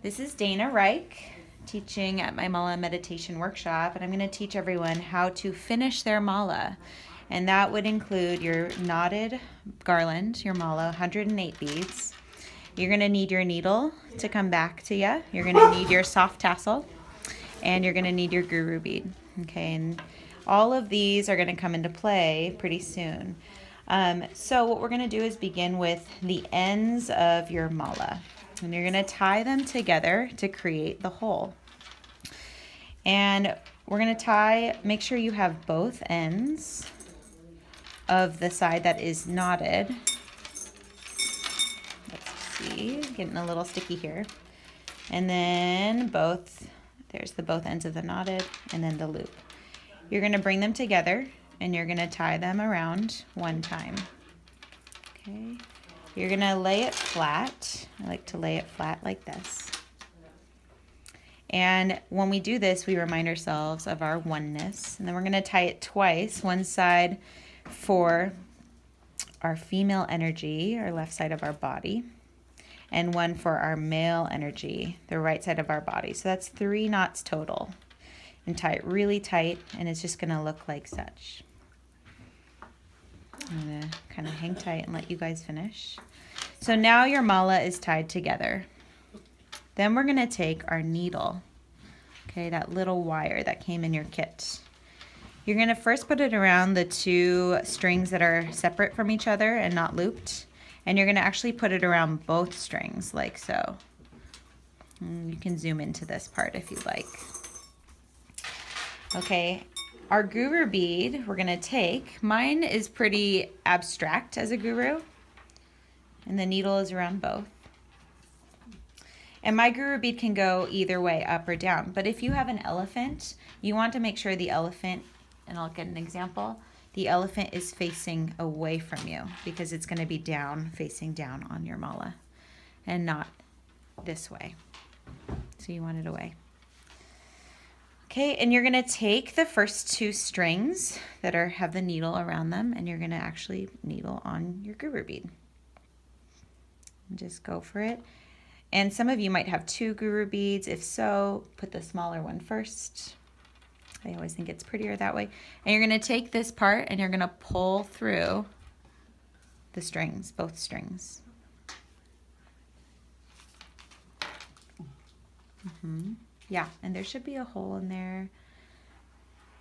This is Dana Reich teaching at my mala meditation workshop, and I'm going to teach everyone how to finish their mala. And that would include your knotted garland, your mala, 108 beads. You're going to need your needle to come back to you. You're going to need your soft tassel, and you're going to need your guru bead. Okay, and all of these are going to come into play pretty soon. So what we're going to do is begin with the ends of your mala. And you're going to tie them together to create the hole. And we're going to tie, make sure you have both ends of the side that is knotted. Let's see, getting a little sticky here. And then there's the both ends of the knotted and then the loop. You're going to bring them together and you're going to tie them around one time. Okay. You're going to lay it flat. I like to lay it flat like this. And when we do this, we remind ourselves of our oneness. And then we're going to tie it twice, one side for our female energy, our left side of our body, and one for our male energy, the right side of our body. So that's 3 knots total. And tie it really tight, and it's just going to look like such. I'm going to kind of hang tight and let you guys finish. So now your mala is tied together. Then we're going to take our needle, okay, that little wire that came in your kit. You're going to first put it around the 2 strings that are separate from each other and not looped. And you're going to actually put it around both strings like so. And you can zoom into this part if you'd like. Okay. Our guru bead we're going to take, mine is pretty abstract as a guru, and the needle is around both. And my guru bead can go either way, up or down. But if you have an elephant, you want to make sure the elephant, and I'll get an example, the elephant is facing away from you because it's going to be down, facing down on your mala, and not this way. So you want it away. Okay, and you're going to take the first 2 strings that have the needle around them, and you're going to actually needle on your guru bead. And just go for it. And some of you might have 2 guru beads. If so, put the smaller one first. I always think it's prettier that way. And you're going to take this part and you're going to pull through the strings, both strings. Yeah, and there should be a hole in there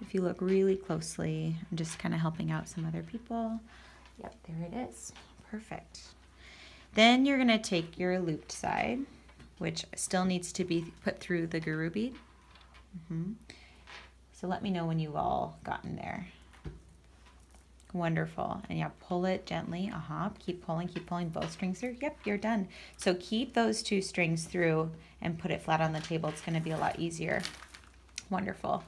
if you look really closely. I'm just kind of helping out some other people. Yep, there it is. Perfect. Then you're going to take your looped side, which still needs to be put through the guru bead. So let me know when you've all gotten there. Wonderful. And yeah, pull it gently. Keep pulling both strings through. Yep, you're done. So keep those 2 strings through and put it flat on the table. It's going to be a lot easier. Wonderful.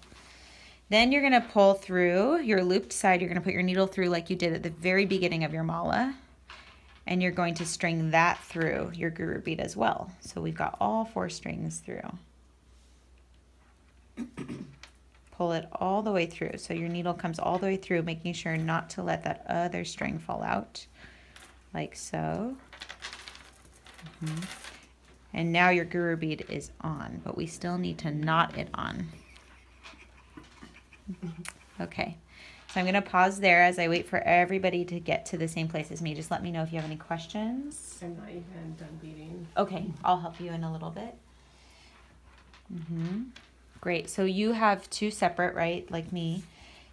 Then you're going to pull through your looped side. You're going to put your needle through like you did at the very beginning of your mala. And you're going to string that through your guru bead as well. So we've got all 4 strings through. Pull it all the way through. So your needle comes all the way through, making sure not to let that other string fall out, like so. And now your guru bead is on, but we still need to knot it on. Okay, so I'm going to pause there as I wait for everybody to get to the same place as me. Just let me know if you have any questions. I'm not even done beading. Okay, I'll help you in a little bit. Great, so you have 2 separate, right, like me.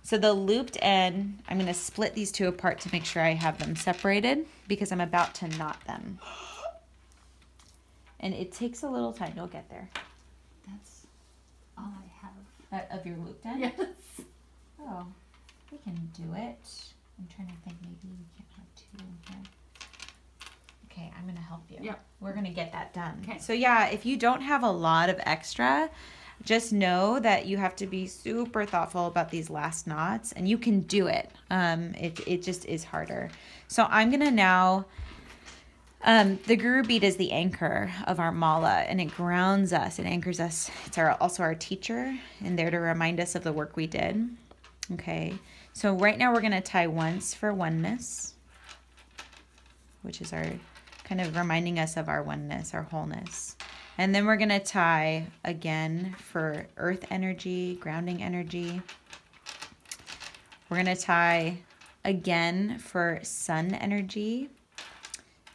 So the looped end, I'm going to split these 2 apart to make sure I have them separated because I'm about to knot them. And it takes a little time. You'll get there. That's all I have. Of your looped end? Yes. Oh, we can do it. I'm trying to think, maybe we can't have 2 in here. Okay, I'm going to help you. Yep. We're going to get that done. Okay. So yeah, if you don't have a lot of extra, just know that you have to be super thoughtful about these last knots, and you can do it. It just is harder. So I'm going to now, the guru bead is the anchor of our mala, and it grounds us. It anchors us. It's also our teacher, and there to remind us of the work we did. Okay. So right now we're going to tie once for oneness, which is our kind of reminding us of our oneness, our wholeness. And then we're going to tie again for earth energy, grounding energy. We're going to tie again for sun energy,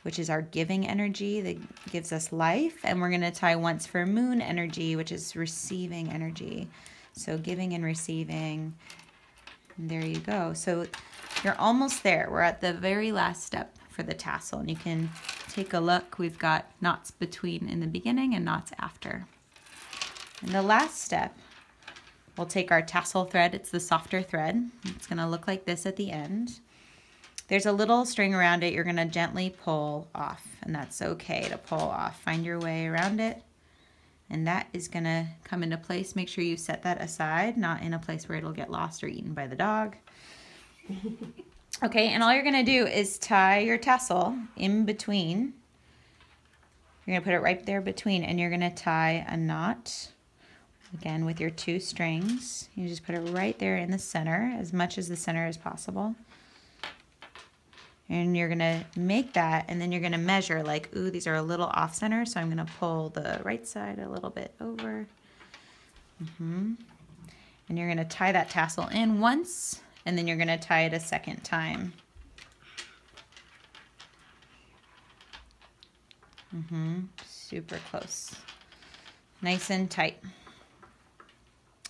which is our giving energy that gives us life. And we're going to tie once for moon energy, which is receiving energy. So giving and receiving. And there you go. So you're almost there. We're at the very last step for the tassel. And you can take a look. We've got knots between in the beginning and knots after. And the last step, we'll take our tassel thread. It's the softer thread. It's going to look like this at the end. There's a little string around it. You're going to gently pull off, and that's okay to pull off. Find your way around it, and that is going to come into place. Make sure you set that aside, not in a place where it'll get lost or eaten by the dog. Okay, and all you're going to do is tie your tassel in between. You're going to put it right there between, and you're going to tie a knot, again, with your 2 strings. You just put it right there in the center, as much as the center as possible. And you're going to make that, and then you're going to measure, like, ooh, these are a little off center, so I'm going to pull the right side a little bit over. And you're going to tie that tassel in once, and then you're going to tie it a second time. Super close. Nice and tight.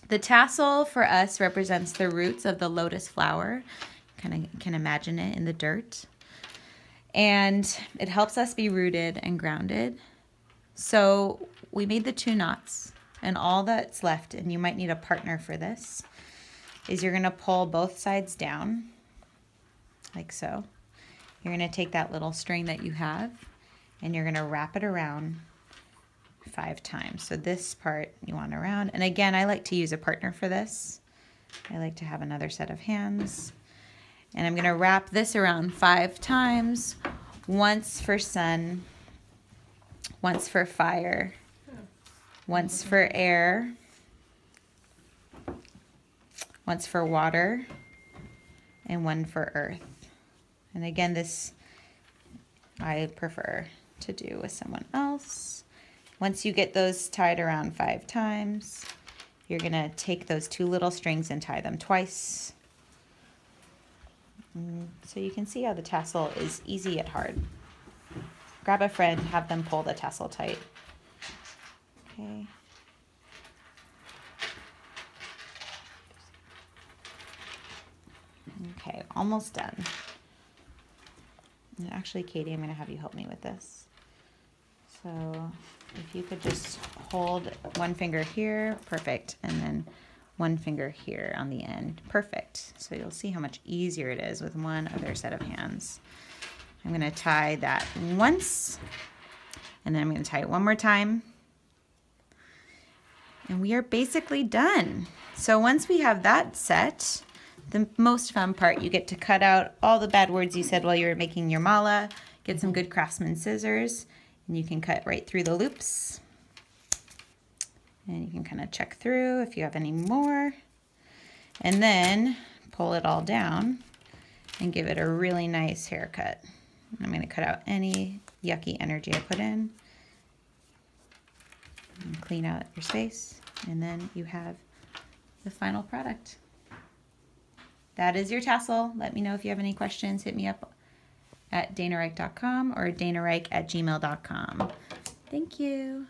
The tassel for us represents the roots of the lotus flower. Kind of can imagine it in the dirt. And it helps us be rooted and grounded. So we made the 2 knots, and all that's left, and you might need a partner for this, is you're going to pull both sides down, like so. You're going to take that little string that you have, and you're going to wrap it around 5 times. So this part you want around. And again, I like to use a partner for this. I like to have another set of hands. And I'm going to wrap this around 5 times, once for sun, once for fire, once for air, once for water, and one for earth. And again, this I prefer to do with someone else. Once you get those tied around 5 times, you're going to take those 2 little strings and tie them twice. So you can see how the tassel is easy yet hard. Grab a friend, have them pull the tassel tight. Okay. Okay, almost done. And actually, Katie, I'm going to have you help me with this. So if you could just hold one finger here, perfect, and then one finger here on the end, perfect. So you'll see how much easier it is with one other set of hands. I'm going to tie that once, and then I'm going to tie it one more time. And we are basically done. So once we have that set, the most fun part, you get to cut out all the bad words you said while you were making your mala, get some good craftsman scissors, and you can cut right through the loops. And you can kind of check through if you have any more. And then pull it all down and give it a really nice haircut. I'm going to cut out any yucky energy I put in. And clean out your space. And then you have the final product. That is your tassel. Let me know if you have any questions. Hit me up at danareich.com or danareich@gmail.com. Thank you.